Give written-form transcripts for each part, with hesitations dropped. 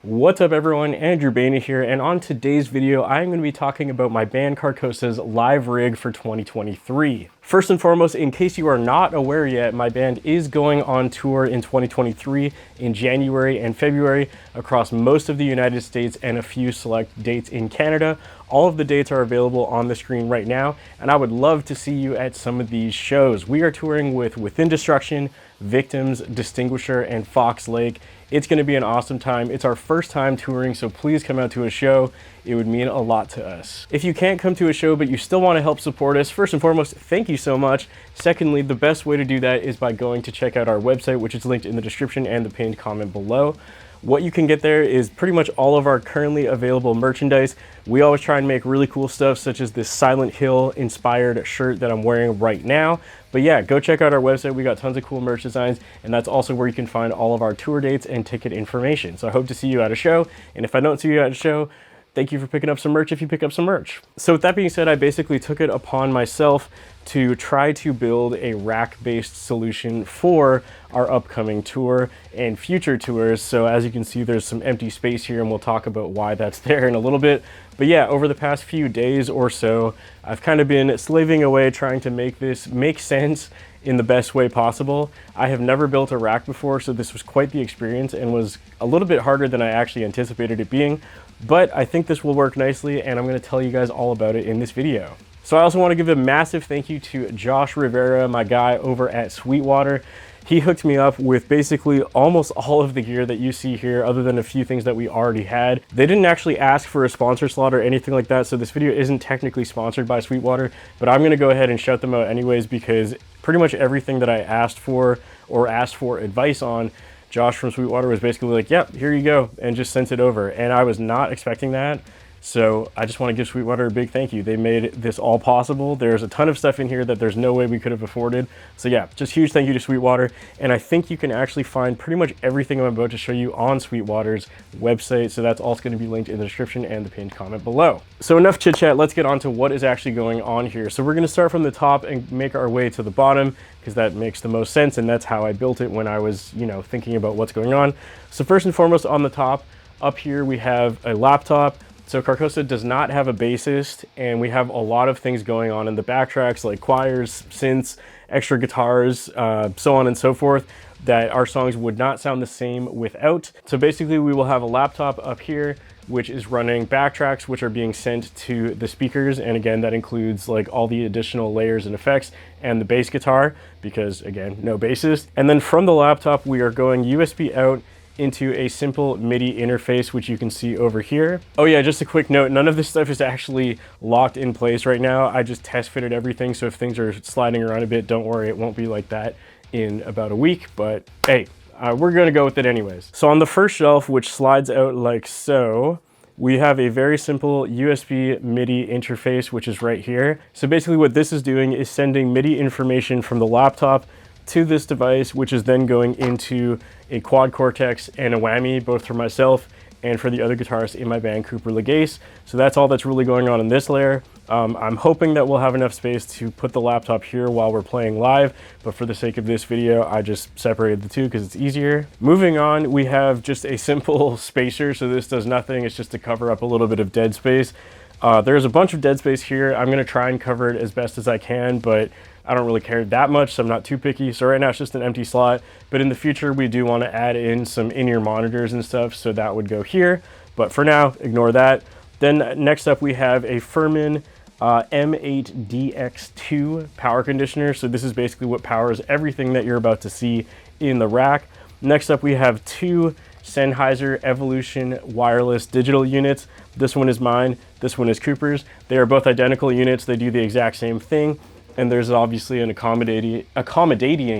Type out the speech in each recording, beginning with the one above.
What's up everyone, Andrew Baena here, and on today's video I'm going to be talking about my band Carcosa's live rig for 2023. First and foremost, in case you are not aware yet, my band is going on tour in 2023 in January and February across most of the United States and a few select dates in Canada. All of the dates are available on the screen right now, and I would love to see you at some of these shows. We are touring with Within Destruction, Victims, Distinguisher, and Fox Lake. It's going to be an awesome time. It's our first time touring, so please come out to a show. It would mean a lot to us. If you can't come to a show but you still want to help support us, first and foremost, thank you so much. Secondly, the best way to do that is by going to check out our website, which is linked in the description and the pinned comment below. What you can get there is pretty much all of our currently available merchandise. We always try and make really cool stuff, such as this Silent Hill inspired shirt that I'm wearing right now. But yeah, go check out our website. We got tons of cool merch designs, and that's also where you can find all of our tour dates and ticket information. So I hope to see you at a show, and if I don't see you at a show, thank you for picking up some merch if you pick up some merch. So with that being said, I basically took it upon myself to try to build a rack-based solution for our upcoming tour and future tours. So as you can see, there's some empty space here, and we'll talk about why that's there in a little bit. But yeah, over the past few days or so, I've kind of been slaving away trying to make this make sense in the best way possible. I have never built a rack before, so this was quite the experience and was a little bit harder than I actually anticipated it being. But I think this will work nicely, and I'm going to tell you guys all about it in this video. So I also want to give a massive thank you to Josh Rivera, my guy over at Sweetwater. He hooked me up with basically almost all of the gear that you see here, other than a few things that we already had. They didn't actually ask for a sponsor slot or anything like that, so this video isn't technically sponsored by Sweetwater, but I'm going to go ahead and shout them out anyways, because pretty much everything that I asked for or asked for advice on, Josh from Sweetwater was basically like, yep, here you go, and just sent it over. And I was not expecting that. So I just want to give Sweetwater a big thank you. They made this all possible. There's a ton of stuff in here that there's no way we could have afforded. So yeah, just huge thank you to Sweetwater. And I think you can actually find pretty much everything I'm about to show you on Sweetwater's website. So that's also going to be linked in the description and the pinned comment below. So enough chit chat, let's get on to what is actually going on here. So we're going to start from the top and make our way to the bottom, because that makes the most sense. And that's how I built it when I was, thinking about what's going on. So first and foremost, on the top, up here, we have a laptop. So Carcosa does not have a bassist, and we have a lot of things going on in the backtracks, like choirs, synths, extra guitars, so on and so forth, that our songs would not sound the same without. So basically we will have a laptop up here, which is running backtracks, which are being sent to the speakers. And again, that includes like all the additional layers and effects and the bass guitar, because again, no bassist. And then from the laptop, we are going USB out into a simple MIDI interface, which you can see over here. Oh yeah, just a quick note, none of this stuff is actually locked in place right now. I just test fitted everything, so if things are sliding around a bit, don't worry, it won't be like that in about a week, but hey, we're gonna go with it anyways. So on the first shelf, which slides out like so, we have a very simple USB MIDI interface, which is right here. So basically what this is doing is sending MIDI information from the laptop to this device, which is then going into a quad cortex and a whammy, both for myself and for the other guitarist in my band, Cooper Legase. So that's all that's really going on in this layer. I'm hoping that we'll have enough space to put the laptop here while we're playing live, but for the sake of this video, I just separated the two because it's easier. Moving on, we have just a simple spacer. So this does nothing, it's just to cover up a little bit of dead space. There's a bunch of dead space here. I'm gonna try and cover it as best as I can, but I don't really care that much, so I'm not too picky. So right now it's just an empty slot, but in the future we do want to add in some in-ear monitors and stuff, so that would go here. But for now, ignore that. Then next up we have a Furman M8DX2 power conditioner. So this is basically what powers everything that you're about to see in the rack. Next up we have two Sennheiser Evolution wireless digital units. This one is mine, this one is Cooper's. They are both identical units, they do the exact same thing. And there's obviously an accommodating,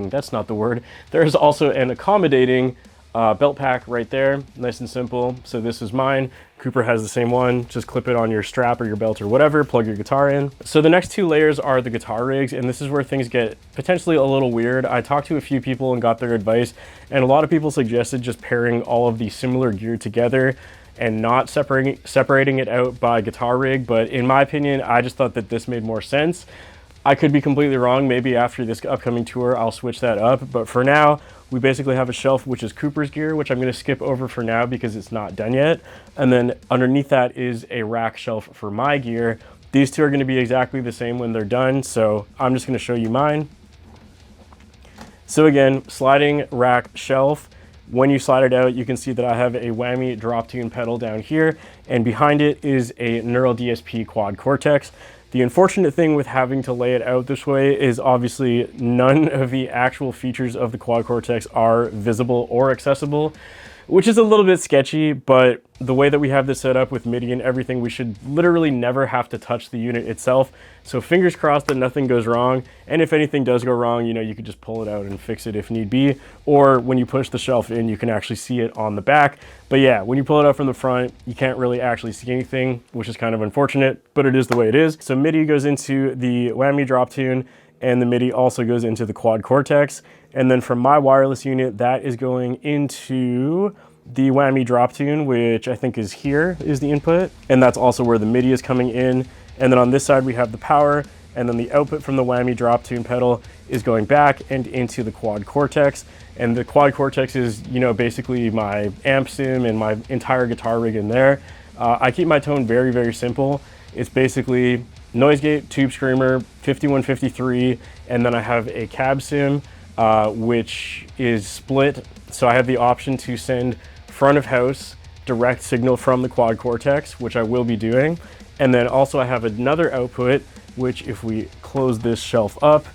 that's not the word. There's also an accommodating belt pack right there, nice and simple. So this is mine. Cooper has the same one. Just clip it on your strap or your belt or whatever, plug your guitar in. So the next two layers are the guitar rigs, and this is where things get potentially a little weird. I talked to a few people and got their advice, and a lot of people suggested just pairing all of the similar gear together and not separating it out by guitar rig. But in my opinion, I just thought that this made more sense. I could be completely wrong. Maybe after this upcoming tour, I'll switch that up. But for now, we basically have a shelf which is Cooper's gear, which I'm going to skip over for now because it's not done yet. And then underneath that is a rack shelf for my gear. These two are going to be exactly the same when they're done, so I'm just going to show you mine. So again, sliding rack shelf. When you slide it out, you can see that I have a whammy drop tune pedal down here, and behind it is a Neural DSP Quad Cortex. The unfortunate thing with having to lay it out this way is obviously none of the actual features of the Quad Cortex are visible or accessible, which is a little bit sketchy, but the way that we have this set up with MIDI and everything, we should literally never have to touch the unit itself. So fingers crossed that nothing goes wrong. And if anything does go wrong, you know, you could just pull it out and fix it if need be. Or when you push the shelf in, you can actually see it on the back. But yeah, when you pull it out from the front, you can't really actually see anything, which is kind of unfortunate, but it is the way it is. So MIDI goes into the whammy drop tune, and the MIDI also goes into the Quad Cortex. And then from my wireless unit, that is going into the whammy drop tune, which I think is here, is the input. And that's also where the MIDI is coming in. And then on this side, we have the power, and then the output from the whammy drop tune pedal is going back and into the Quad Cortex. And the Quad Cortex is, you know, basically my amp sim and my entire guitar rig in there. I keep my tone very, very simple. It's basically noise gate, tube screamer, 5153, and then I have a cab sim, which is split. So I have the option to send front of house direct signal from the Quad Cortex, which I will be doing. And then also I have another output, which if we close this shelf up,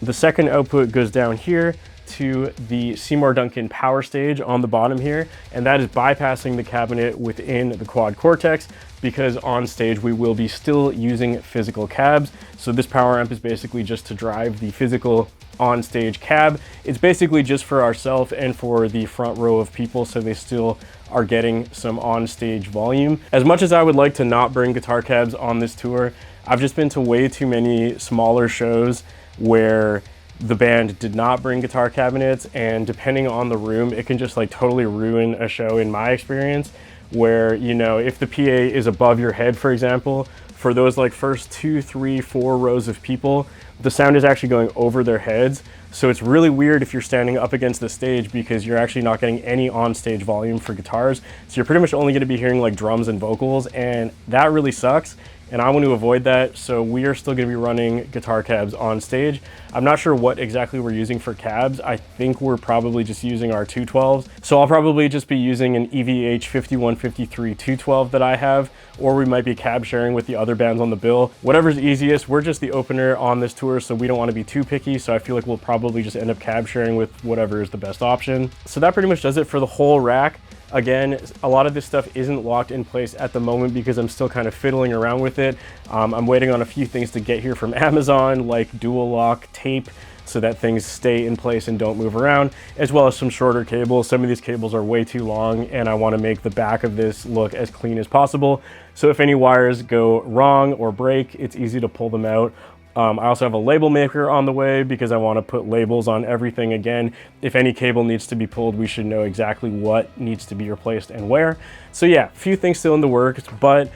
the second output goes down here to the Seymour Duncan power stage on the bottom here. And that is bypassing the cabinet within the Quad Cortex, because on stage we will be still using physical cabs. So this power amp is basically just to drive the physical on stage cab. It's basically just for ourselves and for the front row of people, so they still are getting some on stage volume. As much as I would like to not bring guitar cabs on this tour, I've just been to way too many smaller shows where the band did not bring guitar cabinets, and depending on the room, it can just like totally ruin a show in my experience, where, you know, if the PA is above your head, for example, for those like first 2, 3, 4 rows of people, the sound is actually going over their heads. So it's really weird if you're standing up against the stage, because you're actually not getting any on-stage volume for guitars. So you're pretty much only going to be hearing like drums and vocals, and that really sucks. And I want to avoid that, so we are still going to be running guitar cabs on stage. I'm not sure what exactly we're using for cabs. I think we're probably just using our 212s. So I'll probably just be using an EVH 5153 212 that I have, or we might be cab sharing with the other bands on the bill. Whatever's easiest. We're just the opener on this tour, so we don't want to be too picky. So I feel like we'll probably just end up cab sharing with whatever is the best option. So that pretty much does it for the whole rack. Again, a lot of this stuff isn't locked in place at the moment because I'm still kind of fiddling around with it. I'm waiting on a few things to get here from Amazon, like dual lock tape, so that things stay in place and don't move around, as well as some shorter cables. Some of these cables are way too long, and I want to make the back of this look as clean as possible. So if any wires go wrong or break, it's easy to pull them out. I also have a label maker on the way because I want to put labels on everything. Again, if any cable needs to be pulled, we should know exactly what needs to be replaced and where. So yeah, a few things still in the works, but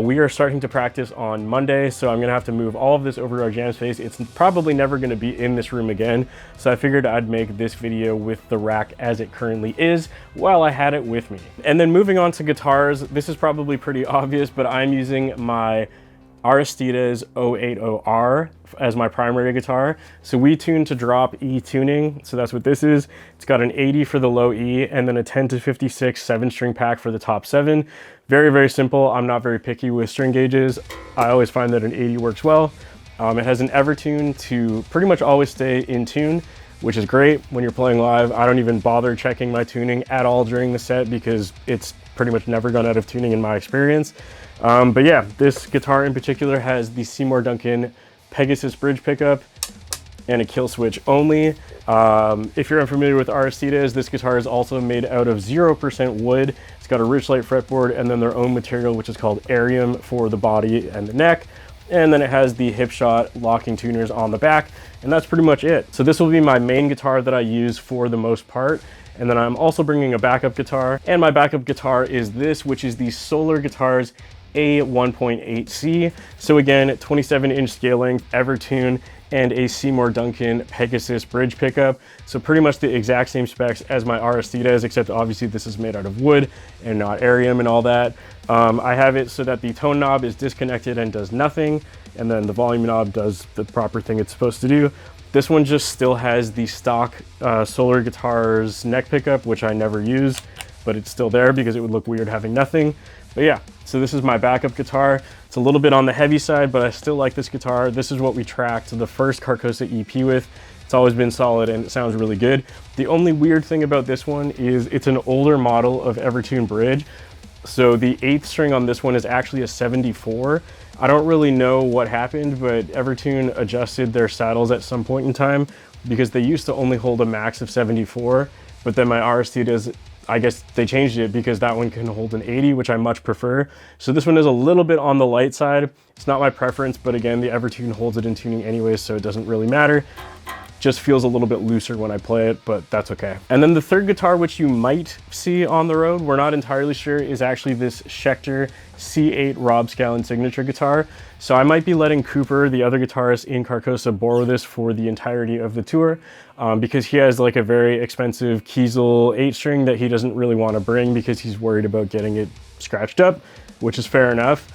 we are starting to practice on Monday, so I'm going to have to move all of this over to our jam space. It's probably never going to be in this room again, so I figured I'd make this video with the rack as it currently is while I had it with me. And then moving on to guitars, this is probably pretty obvious, but I'm using my Aristides 080R as my primary guitar. So we tune to drop E tuning, so that's what this is. It's got an 80 for the low E, and then a 10 to 56 7-string pack for the top 7. Very, very simple. I'm not very picky with string gauges. I always find that an 80 works well. It has an Evertune to pretty much always stay in tune, which is great when you're playing live. I don't even bother checking my tuning at all during the set because it's pretty much never gone out of tuning in my experience. But yeah, this guitar in particular has the Seymour Duncan Pegasus bridge pickup and a kill switch only. If you're unfamiliar with Aristides, this guitar is also made out of 0% wood. It's got a Richlite fretboard and then their own material, which is called Arium, for the body and the neck. And then it has the Hipshot locking tuners on the back, and that's pretty much it. So this will be my main guitar that I use for the most part. And then I'm also bringing a backup guitar, and my backup guitar is this, which is the Solar Guitars A1.8C. So again, 27-inch scale length, Evertune, and a Seymour Duncan Pegasus bridge pickup. So pretty much the exact same specs as my Aristides, except obviously this is made out of wood and not Arium and all that. I have it so that the tone knob is disconnected and does nothing, and then the volume knob does the proper thing it's supposed to do. This one just still has the stock Solar Guitars neck pickup, which I never use, but it's still there because it would look weird having nothing. But yeah, so this is my backup guitar. It's a little bit on the heavy side, but I still like this guitar. This is what we tracked the first Carcosa EP with. It's always been solid and it sounds really good. The only weird thing about this one is it's an older model of Evertune bridge. So the 8th string on this one is actually a 74. I don't really know what happened, but Evertune adjusted their saddles at some point in time because they used to only hold a max of 74, but then my Aristides, I guess they changed it because that one can hold an 80, which I much prefer. So this one is a little bit on the light side. It's not my preference, but again, the Evertune holds it in tuning anyways, so it doesn't really matter. Just feels a little bit looser when I play it, but that's okay. And then the third guitar, which you might see on the road, we're not entirely sure, is actually this Schecter C8 Rob Scallon signature guitar. So I might be letting Cooper, the other guitarist in Carcosa, borrow this for the entirety of the tour because he has like a very expensive Kiesel 8-string that he doesn't really want to bring because he's worried about getting it scratched up, which is fair enough.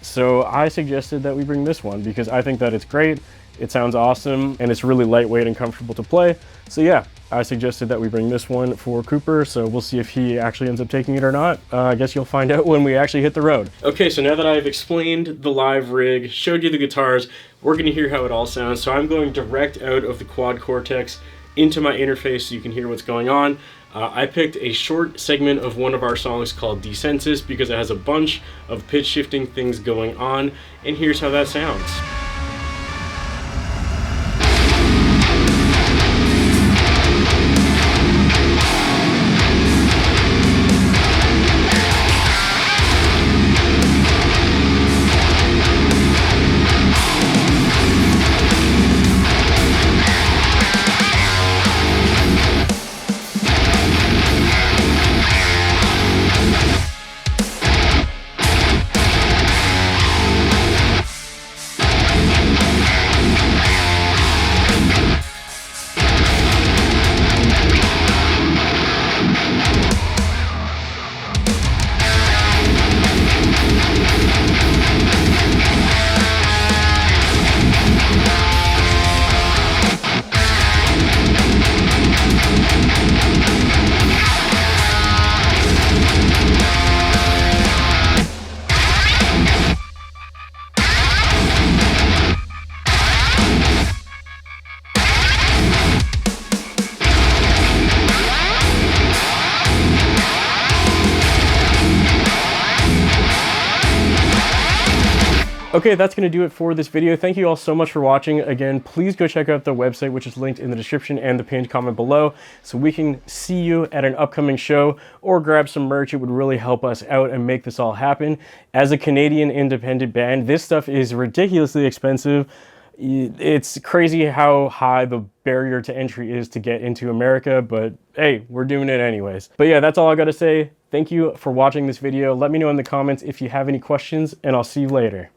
So I suggested that we bring this one because I think that it's great. It sounds awesome and it's really lightweight and comfortable to play. So yeah, I suggested that we bring this one for Cooper. So we'll see if he actually ends up taking it or not. I guess you'll find out when we actually hit the road. Okay, so now that I've explained the live rig, showed you the guitars, we're gonna hear how it all sounds. So I'm going direct out of the Quad Cortex into my interface so you can hear what's going on. I picked a short segment of one of our songs called Desensus because it has a bunch of pitch shifting things going on, and here's how that sounds. Okay, that's going to do it for this video. Thank you all so much for watching. Again, please go check out the website, which is linked in the description and the pinned comment below, so we can see you at an upcoming show or grab some merch. It would really help us out and make this all happen. As a Canadian independent band, this stuff is ridiculously expensive. It's crazy how high the barrier to entry is to get into America, but hey, we're doing it anyways. But yeah, that's all I got to say. Thank you for watching this video. Let me know in the comments if you have any questions, and I'll see you later.